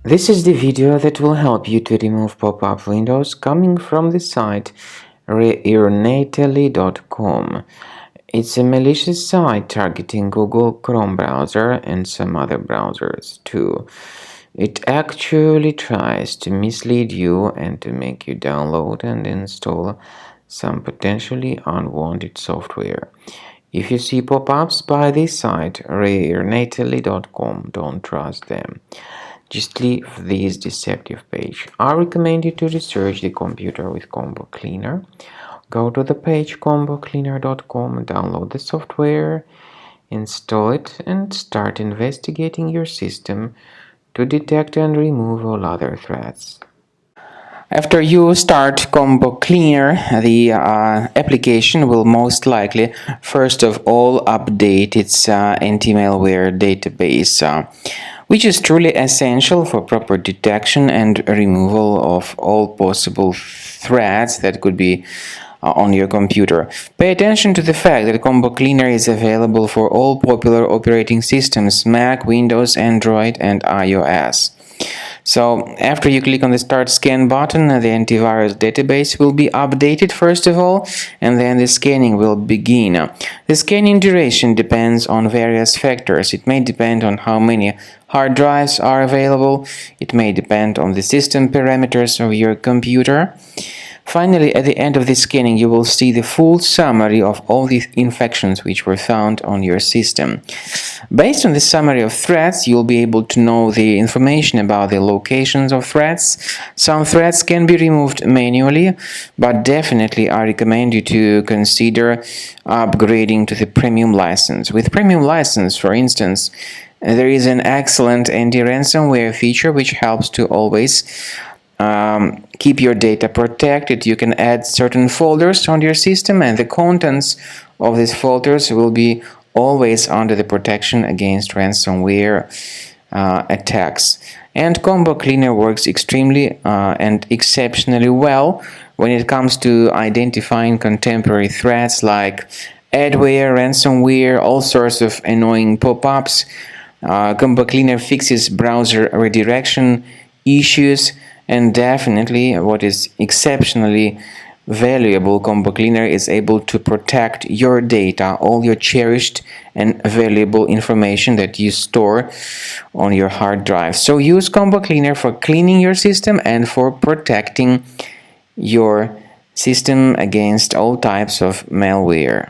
This is the video that will help you to remove pop-up windows coming from the site reirnately.com. It's a malicious site targeting Google Chrome browser and some other browsers too. It actually tries to mislead you and to make you download and install some potentially unwanted software. If you see pop-ups by this site reirnately.com, don't trust them. Just leave this deceptive page. I recommend you to research the computer with Combo Cleaner. Go to the page combocleaner.com, download the software, install it, and start investigating your system to detect and remove all other threats. After you start Combo Cleaner, the application will most likely, first of all, update its anti-malware database, which is truly essential for proper detection and removal of all possible threats that could be on your computer. Pay attention to the fact that Combo Cleaner is available for all popular operating systems: Mac, Windows, Android, and iOS. So after you click on the Start Scan button, the antivirus database will be updated first of all, and then the scanning will begin. The scanning duration depends on various factors. It may depend on how many hard drives are available. It may depend on the system parameters of your computer. Finally, at the end of the scanning, you will see the full summary of all the infections which were found on your system. Based on the summary of threats, you'll be able to know the information about the locations of threats. Some threats can be removed manually, but definitely I recommend you to consider upgrading to the premium license. With premium license, for instance, there is an excellent anti-ransomware feature which helps to always keep your data protected. You can add certain folders on your system, and the contents of these folders will be always under the protection against ransomware attacks. And Combo Cleaner works extremely and exceptionally well when it comes to identifying contemporary threats like adware, ransomware, all sorts of annoying pop-ups. Combo Cleaner fixes browser redirection issues, and definitely what is exceptionally valuable, Combo Cleaner is able to protect your data, all your cherished and valuable information that you store on your hard drive. So use Combo Cleaner for cleaning your system and for protecting your system against all types of malware.